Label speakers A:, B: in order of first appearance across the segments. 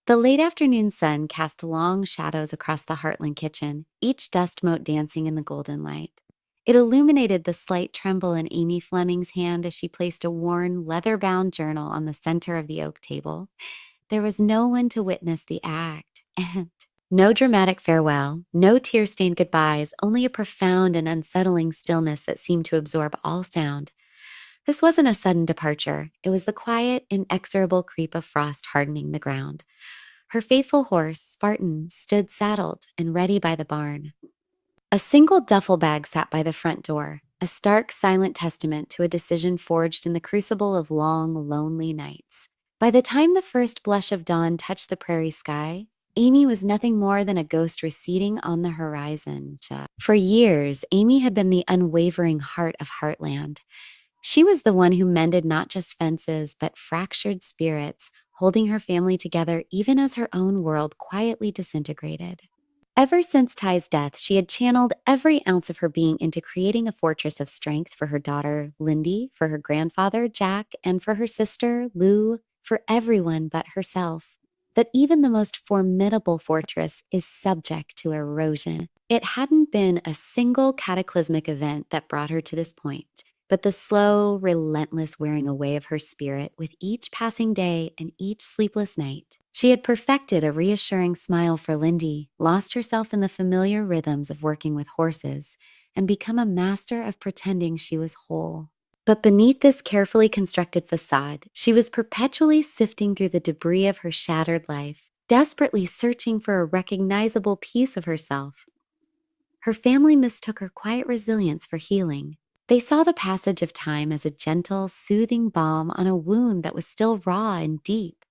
A: The late afternoon sun cast long shadows across the Heartland kitchen, each dust mote dancing in the golden light. It illuminated the slight tremble in Amy Fleming's hand as she placed a worn, leather-bound journal on the center of the oak table. There was no one to witness the act, and no dramatic farewell, no tear-stained goodbyes, only a profound and unsettling stillness that seemed to absorb all sound. This wasn't a sudden departure. It was the quiet, inexorable creep of frost hardening the ground. Her faithful horse, Spartan, stood saddled and ready by the barn. A single duffel bag sat by the front door, a stark, silent testament to a decision forged in the crucible of long, lonely nights. By the time the first blush of dawn touched the prairie sky, Amy was nothing more than a ghost receding on the horizon. For years, Amy had been the unwavering heart of Heartland. She was the one who mended not just fences, but fractured spirits, holding her family together even as her own world quietly disintegrated. Ever since Ty's death, she had channeled every ounce of her being into creating a fortress of strength for her daughter, Lindy, for her grandfather, Jack, and for her sister, Lou, for everyone but herself. But even the most formidable fortress is subject to erosion. It hadn't been a single cataclysmic event that brought her to this point, but the slow, relentless wearing away of her spirit with each passing day and each sleepless night. She had perfected a reassuring smile for Lindy, lost herself in the familiar rhythms of working with horses, and become a master of pretending she was whole. But beneath this carefully constructed facade, she was perpetually sifting through the debris of her shattered life, desperately searching for a recognizable piece of herself. Her family mistook her quiet resilience for healing. They saw the passage of time as a gentle, soothing balm on a wound that was still raw and deep.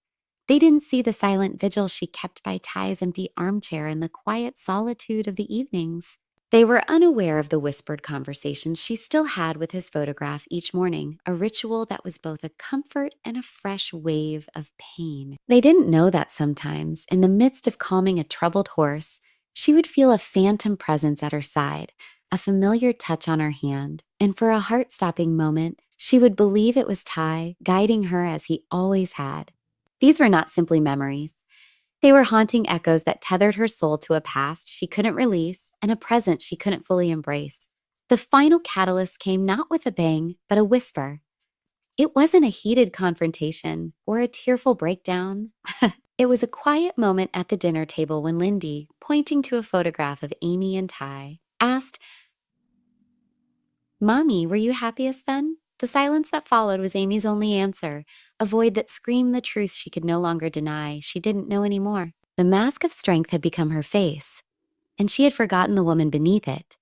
A: They didn't see the silent vigil she kept by Ty's empty armchair in the quiet solitude of the evenings. They were unaware of the whispered conversations she still had with his photograph each morning, a ritual that was both a comfort and a fresh wave of pain. They didn't know that sometimes, in the midst of calming a troubled horse, she would feel a phantom presence at her side, a familiar touch on her hand, and for a heart-stopping moment, she would believe it was Ty guiding her as he always had. These were not simply memories. They were haunting echoes that tethered her soul to a past she couldn't release and a present she couldn't fully embrace. The final catalyst came not with a bang, but a whisper. It wasn't a heated confrontation or a tearful breakdown. It was a quiet moment at the dinner table when Lindy, pointing to a photograph of Amy and Ty, asked, "Mommy, were you happiest then?" The silence that followed was Amy's only answer, a void that screamed the truth she could no longer deny. She didn't know anymore. The mask of strength had become her face, and she had forgotten the woman beneath it.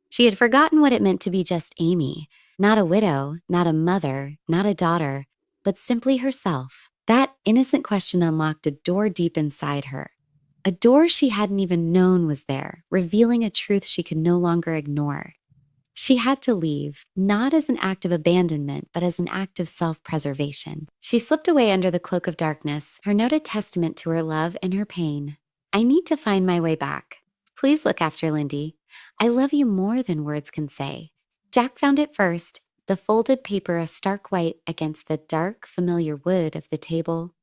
A: She had forgotten what it meant to be just Amy, not a widow, not a mother, not a daughter, but simply herself. That innocent question unlocked a door deep inside her, a door she hadn't even known was there, revealing a truth she could no longer ignore. She had to leave, not as an act of abandonment, but as an act of self-preservation. She slipped away under the cloak of darkness, her note a testament to her love and her pain. "I need to find my way back. Please look after Lindy. I love you more than words can say." Jack found it first, the folded paper a stark white against the dark, familiar wood of the table.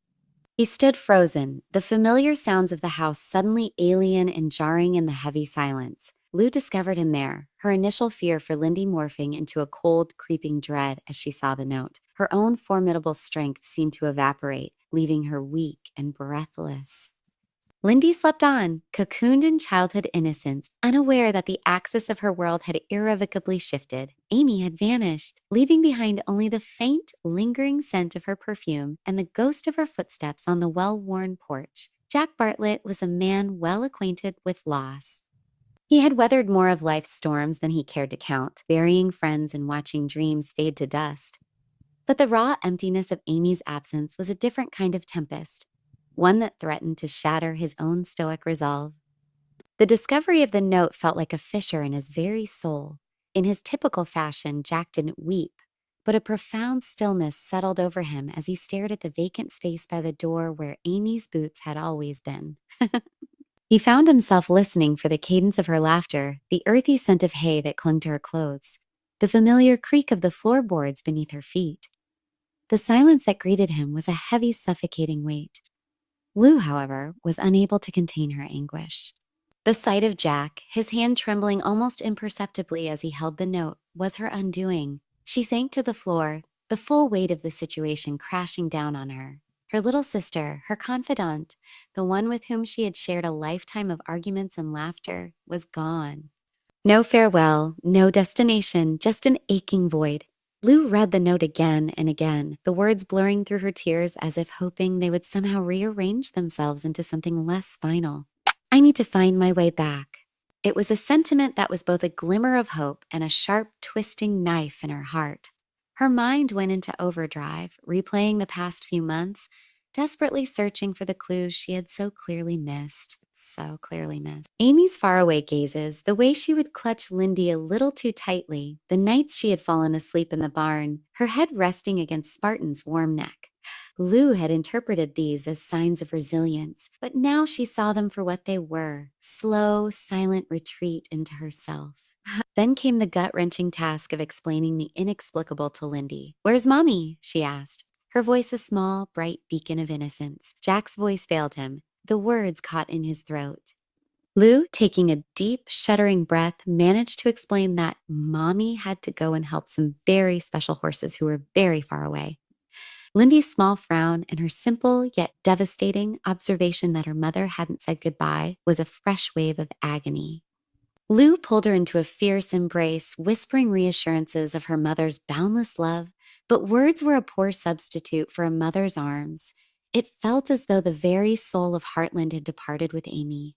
A: He stood frozen, the familiar sounds of the house suddenly alien and jarring in the heavy silence. Lou discovered him there, her initial fear for Lindy morphing into a cold, creeping dread as she saw the note. Her own formidable strength seemed to evaporate, leaving her weak and breathless. Lindy slept on, cocooned in childhood innocence, unaware that the axis of her world had irrevocably shifted. Amy had vanished, leaving behind only the faint, lingering scent of her perfume and the ghost of her footsteps on the well-worn porch. Jack Bartlett was a man well acquainted with loss. He had weathered more of life's storms than he cared to count, burying friends and watching dreams fade to dust. But the raw emptiness of Amy's absence was a different kind of tempest, one that threatened to shatter his own stoic resolve. The discovery of the note felt like a fissure in his very soul. In his typical fashion, Jack didn't weep, but a profound stillness settled over him as he stared at the vacant space by the door where Amy's boots had always been. He found himself listening for the cadence of her laughter, the earthy scent of hay that clung to her clothes, the familiar creak of the floorboards beneath her feet. The silence that greeted him was a heavy, suffocating weight. Lou, however, was unable to contain her anguish. The sight of Jack, his hand trembling almost imperceptibly as he held the note, was her undoing. She sank to the floor, the full weight of the situation crashing down on her. Her little sister, her confidant, the one with whom she had shared a lifetime of arguments and laughter, was gone. No farewell, no destination, just an aching void. Lou read the note again and again, the words blurring through her tears as if hoping they would somehow rearrange themselves into something less final. I need to find my way back. It was a sentiment that was both a glimmer of hope and a sharp, twisting knife in her heart. Her mind went into overdrive, replaying the past few months, desperately searching for the clues she had so clearly missed. So clearly missed. Amy's faraway gazes, the way she would clutch Lindy a little too tightly, the nights she had fallen asleep in the barn, her head resting against Spartan's warm neck. Lou had interpreted these as signs of resilience, but now she saw them for what they were, slow, silent retreat into herself. Then came the gut-wrenching task of explaining the inexplicable to Lindy. "Where's Mommy?" she asked, her voice a small, bright beacon of innocence. Jack's voice failed him, the words caught in his throat. Lou, taking a deep, shuddering breath, managed to explain that Mommy had to go and help some very special horses who were very far away. Lindy's small frown and her simple yet devastating observation that her mother hadn't said goodbye was a fresh wave of agony. Lou pulled her into a fierce embrace, whispering reassurances of her mother's boundless love, but words were a poor substitute for a mother's arms. It felt as though the very soul of Heartland had departed with Amy.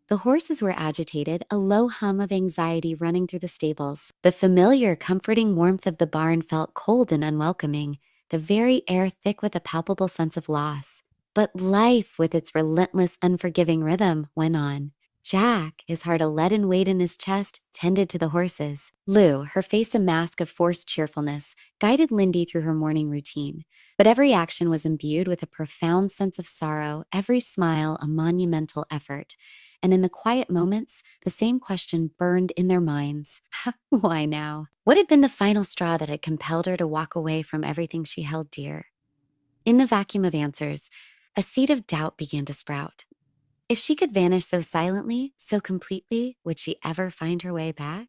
A: The horses were agitated, a low hum of anxiety running through the stables. The familiar, comforting warmth of the barn felt cold and unwelcoming, the very air thick with a palpable sense of loss. But life, with its relentless, unforgiving rhythm, went on. Jack, his heart a leaden weight in his chest, tended to the horses. Lou, her face a mask of forced cheerfulness, guided Lindy through her morning routine. But every action was imbued with a profound sense of sorrow, every smile a monumental effort. And in the quiet moments, the same question burned in their minds. Why now? What had been the final straw that had compelled her to walk away from everything she held dear? In the vacuum of answers, a seed of doubt began to sprout. If she could vanish so silently, so completely, would she ever find her way back?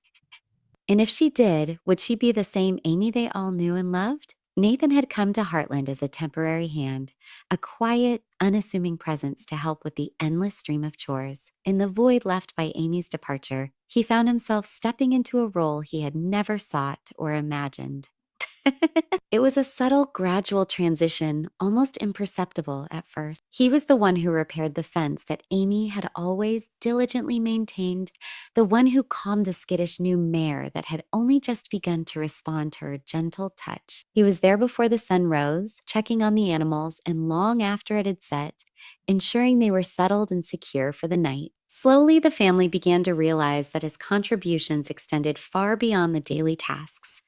A: And if she did, would she be the same Amy they all knew and loved? Nathan had come to Heartland as a temporary hand, a quiet, unassuming presence to help with the endless stream of chores. In the void left by Amy's departure, he found himself stepping into a role he had never sought or imagined. It was a subtle, gradual transition, almost imperceptible at first. He was the one who repaired the fence that Amy had always diligently maintained, the one who calmed the skittish new mare that had only just begun to respond to her gentle touch. He was there before the sun rose, checking on the animals, and long after it had set, ensuring they were settled and secure for the night. Slowly, the family began to realize that his contributions extended far beyond the daily tasks.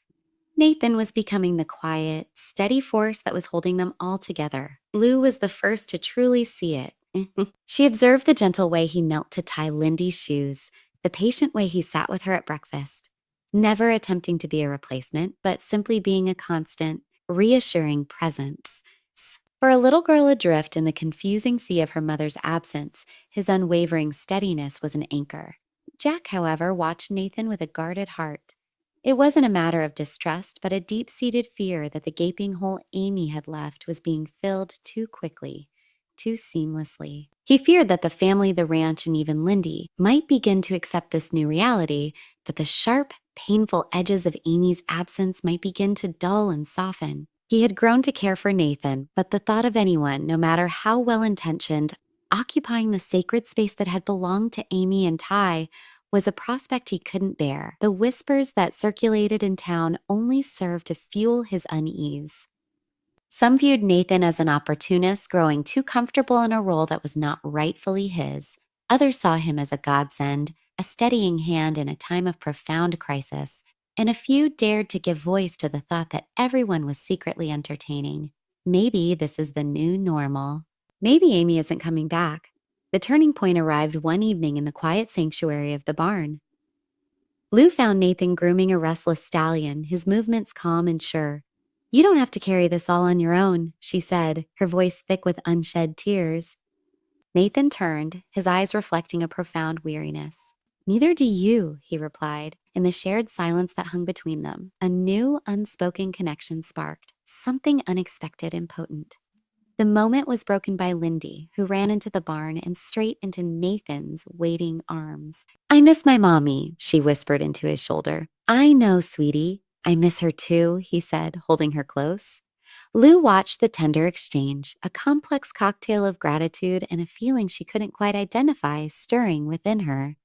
A: Nathan was becoming the quiet, steady force that was holding them all together. Lou was the first to truly see it. She observed the gentle way he knelt to tie Lindy's shoes, the patient way he sat with her at breakfast, never attempting to be a replacement, but simply being a constant, reassuring presence. For a little girl adrift in the confusing sea of her mother's absence, his unwavering steadiness was an anchor. Jack, however, watched Nathan with a guarded heart. It wasn't a matter of distrust, but a deep-seated fear that the gaping hole Amy had left was being filled too quickly, too seamlessly. He feared that the family, the ranch, and even Lindy might begin to accept this new reality, that the sharp, painful edges of Amy's absence might begin to dull and soften. He had grown to care for Nathan, but the thought of anyone, no matter how well-intentioned, occupying the sacred space that had belonged to Amy and Ty was a prospect he couldn't bear. The whispers that circulated in town only served to fuel his unease. Some viewed Nathan as an opportunist growing too comfortable in a role that was not rightfully his. Others saw him as a godsend, a steadying hand in a time of profound crisis. And a few dared to give voice to the thought that everyone was secretly entertaining. Maybe this is the new normal. Maybe Amy isn't coming back. The turning point arrived one evening in the quiet sanctuary of the barn. Lou found Nathan grooming a restless stallion, his movements calm and sure. "You don't have to carry this all on your own," she said, her voice thick with unshed tears. Nathan turned, his eyes reflecting a profound weariness. "Neither do you," he replied. In the shared silence that hung between them, a new, unspoken connection sparked, something unexpected and potent. The moment was broken by Lindy, who ran into the barn and straight into Nathan's waiting arms. "I miss my mommy," she whispered into his shoulder. "I know, sweetie. I miss her too," he said, holding her close. Lou watched the tender exchange, a complex cocktail of gratitude and a feeling she couldn't quite identify stirring within her.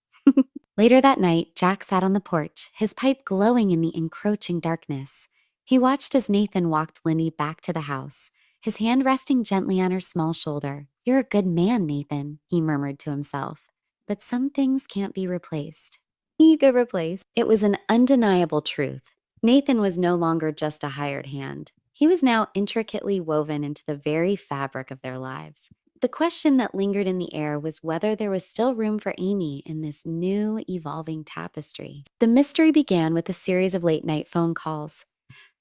A: Later that night, Jack sat on the porch, his pipe glowing in the encroaching darkness. He watched as Nathan walked Lindy back to the house, his hand resting gently on her small shoulder. "You're a good man, Nathan," he murmured to himself. "But some things can't be replaced." It was an undeniable truth. Nathan was no longer just a hired hand. He was now intricately woven into the very fabric of their lives. The question that lingered in the air was whether there was still room for Amy in this new, evolving tapestry. The mystery began with a series of late-night phone calls.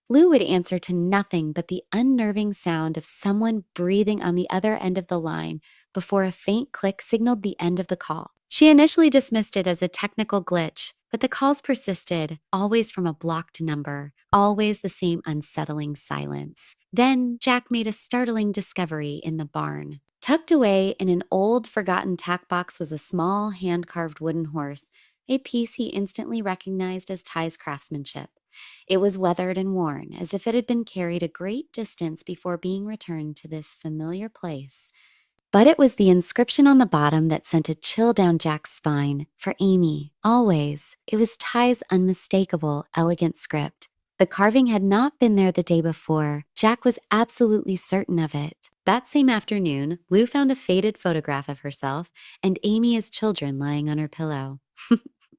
A: Lou would answer to nothing but the unnerving sound of someone breathing on the other end of the line before a faint click signaled the end of the call. She initially dismissed it as a technical glitch, but the calls persisted, always from a blocked number, always the same unsettling silence. Then Jack made a startling discovery in the barn. Tucked away in an old, forgotten tack box was a small, hand-carved wooden horse, a piece he instantly recognized as Ty's craftsmanship. It was weathered and worn, as if it had been carried a great distance before being returned to this familiar place. But it was the inscription on the bottom that sent a chill down Jack's spine. "For Amy, always." It was Ty's unmistakable, elegant script. The carving had not been there the day before. Jack was absolutely certain of it. That same afternoon, Lou found a faded photograph of herself and Amy as children lying on her pillow.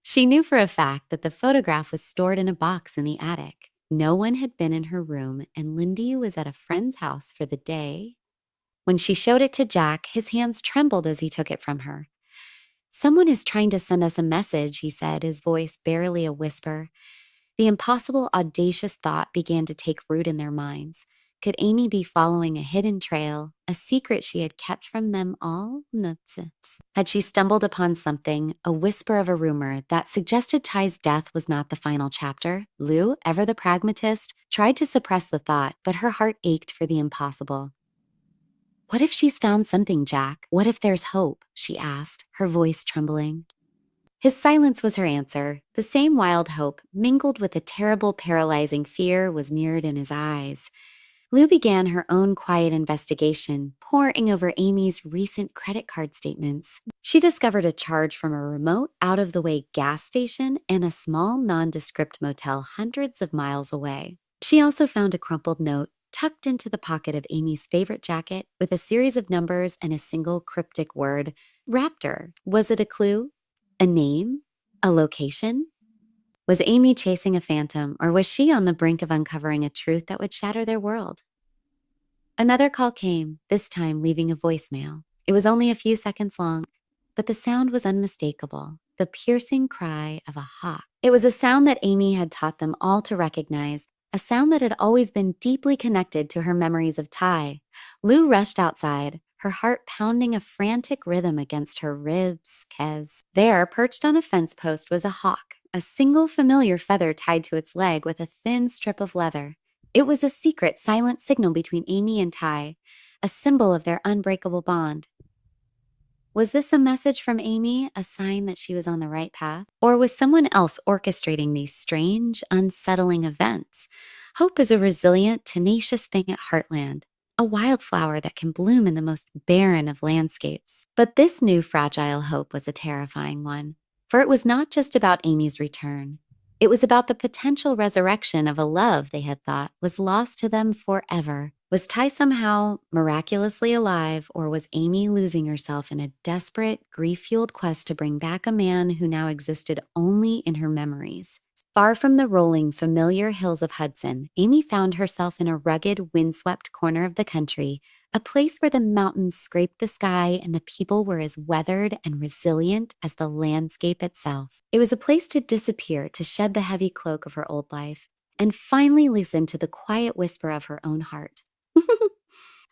A: She knew for a fact that the photograph was stored in a box in the attic. No one had been in her room, and Lindy was at a friend's house for the day. When she showed it to Jack, his hands trembled as he took it from her. "Someone is trying to send us a message," he said, his voice barely a whisper. The impossible, audacious thought began to take root in their minds. Could Amy be following a hidden trail, a secret she had kept from them all? Nutsips. Had she stumbled upon something, a whisper of a rumor, that suggested Ty's death was not the final chapter? Lou, ever the pragmatist, tried to suppress the thought, but her heart ached for the impossible. "What if she's found something, Jack? What if there's hope?" she asked, her voice trembling. His silence was her answer. The same wild hope, mingled with a terrible, paralyzing fear, was mirrored in his eyes. Lou began her own quiet investigation, poring over Amy's recent credit card statements. She discovered a charge from a remote, out-of-the-way gas station and a small, nondescript motel hundreds of miles away. She also found a crumpled note tucked into the pocket of Amy's favorite jacket with a series of numbers and a single cryptic word, Raptor. Was it a clue? A name? A location? Was Amy chasing a phantom, or was she on the brink of uncovering a truth that would shatter their world? Another call came, this time leaving a voicemail. It was only a few seconds long, but the sound was unmistakable, the piercing cry of a hawk. It was a sound that Amy had taught them all to recognize, a sound that had always been deeply connected to her memories of Ty. Lou rushed outside, her heart pounding a frantic rhythm against her ribs. There, perched on a fence post, was a hawk, a single familiar feather tied to its leg with a thin strip of leather. It was a secret, silent signal between Amy and Ty, a symbol of their unbreakable bond. Was this a message from Amy, a sign that she was on the right path? Or was someone else orchestrating these strange, unsettling events? Hope is a resilient, tenacious thing at Heartland, a wildflower that can bloom in the most barren of landscapes. But this new fragile hope was a terrifying one, for it was not just about Amy's return. It was about the potential resurrection of a love they had thought was lost to them forever. Was Ty somehow miraculously alive, or was Amy losing herself in a desperate, grief-fueled quest to bring back a man who now existed only in her memories? Far from the rolling, familiar hills of Hudson, Amy found herself in a rugged, windswept corner of the country, a place where the mountains scraped the sky and the people were as weathered and resilient as the landscape itself. It was a place to disappear, to shed the heavy cloak of her old life. and finally listened to the quiet whisper of her own heart.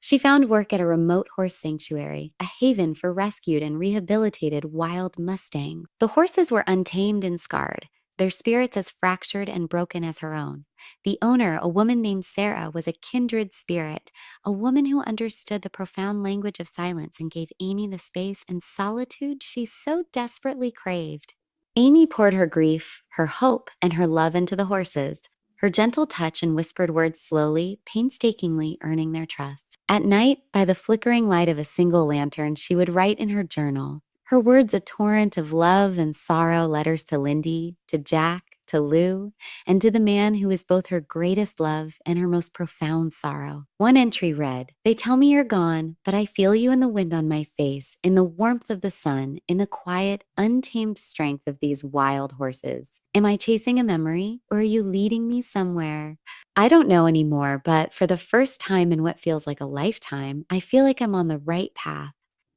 A: She found work at a remote horse sanctuary, a haven for rescued and rehabilitated wild mustangs. The horses were untamed and scarred, their spirits as fractured and broken as her own. The owner, a woman named Sarah, was a kindred spirit, a woman who understood the profound language of silence and gave Amy the space and solitude she so desperately craved. Amy poured her grief, her hope, and her love into the horses, her gentle touch and whispered words slowly, painstakingly earning their trust. At night, by the flickering light of a single lantern, she would write in her journal, her words a torrent of love and sorrow, letters to Lindy, to Jack, to Lou, and to the man who is both her greatest love and her most profound sorrow. One entry read, "They tell me you're gone, but I feel you in the wind on my face, in the warmth of the sun, in the quiet, untamed strength of these wild horses. Am I chasing a memory, or are you leading me somewhere? I don't know anymore, but for the first time in what feels like a lifetime, I feel like I'm on the right path."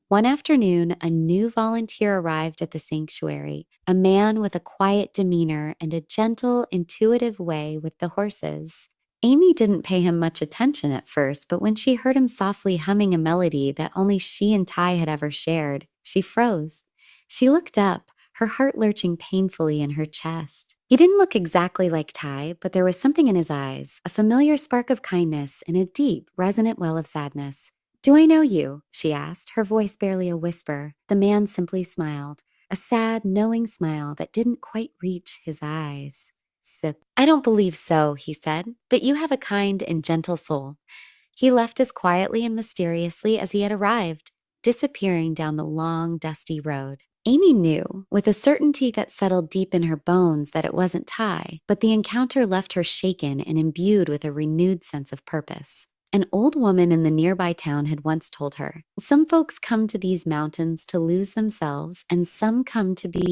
A: One afternoon, a new volunteer arrived at the sanctuary, a man with a quiet demeanor and a gentle, intuitive way with the horses. Amy didn't pay him much attention at first, but when she heard him softly humming a melody that only she and Ty had ever shared, she froze. She looked up, her heart lurching painfully in her chest. He didn't look exactly like Ty, but there was something in his eyes, a familiar spark of kindness and a deep, resonant well of sadness. "Do I know you?" she asked, her voice barely a whisper. The man simply smiled, a sad, knowing smile that didn't quite reach his eyes. "I don't believe so," he said, "but you have a kind and gentle soul." He left as quietly and mysteriously as he had arrived, disappearing down the long, dusty road. Amy knew, with a certainty that settled deep in her bones, that it wasn't Ty, but the encounter left her shaken and imbued with a renewed sense of purpose. An old woman in the nearby town had once told her, "Some folks come to these mountains to lose themselves, and some come to be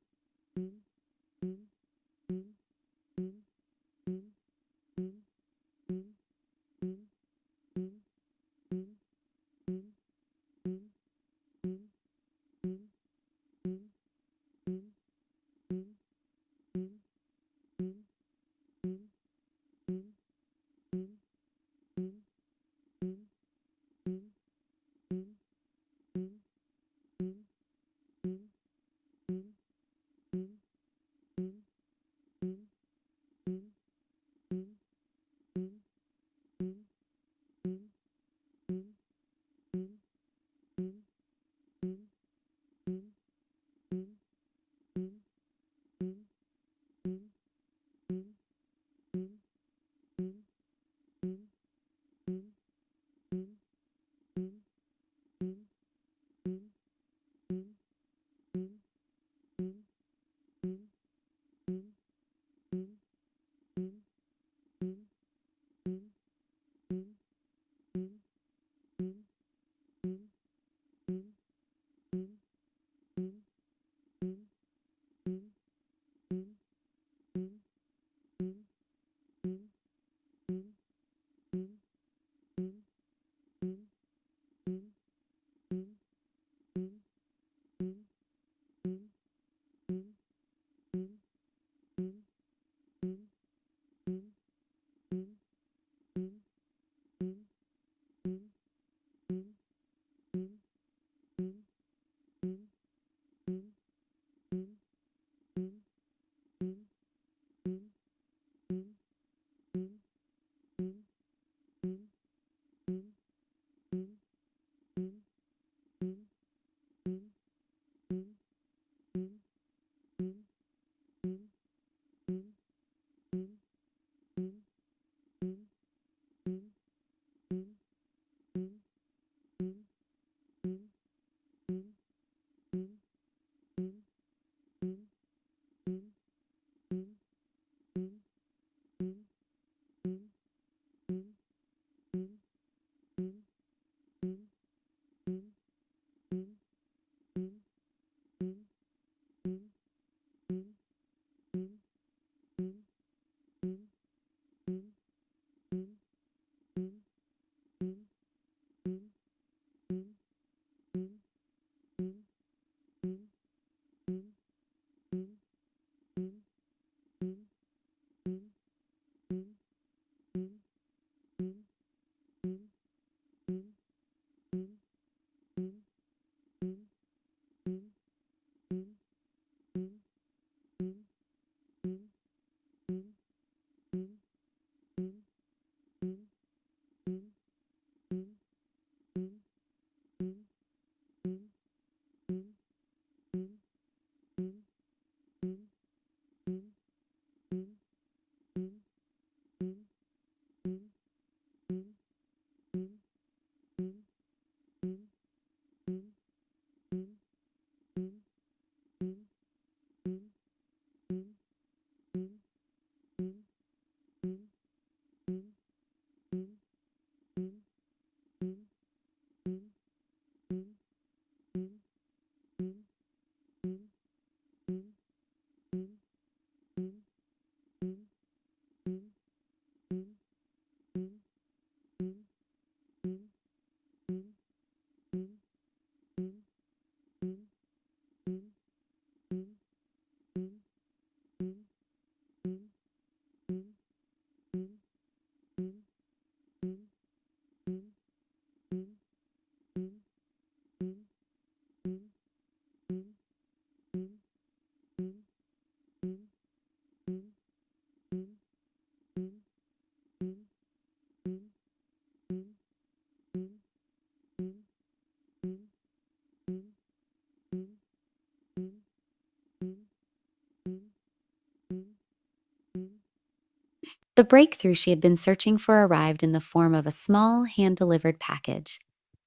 A: The breakthrough she had been searching for arrived in the form of a small, hand-delivered package.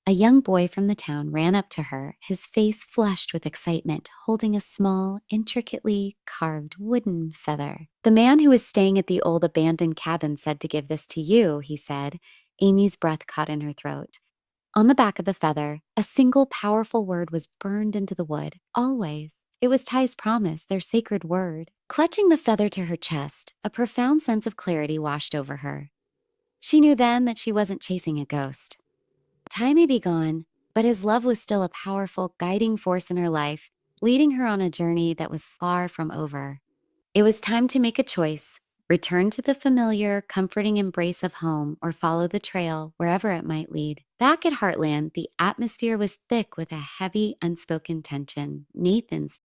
A: A young boy from the town ran up to her, his face flushed with excitement, holding a small, intricately carved wooden feather. "The man who is staying at the old abandoned cabin said to give this to you," he said. Amy's breath caught in her throat. On the back of the feather, a single powerful word was burned into the wood. Always. It was Ty's promise, their sacred word. Clutching the feather to her chest, a profound sense of clarity washed over her. She knew then that she wasn't chasing a ghost. Ty may be gone, but his love was still a powerful, guiding force in her life, leading her on a journey that was far from over. It was time to make a choice: return to the familiar, comforting embrace of home, or follow the trail wherever it might lead. Back at Heartland, the atmosphere was thick with a heavy, unspoken tension. Nathan's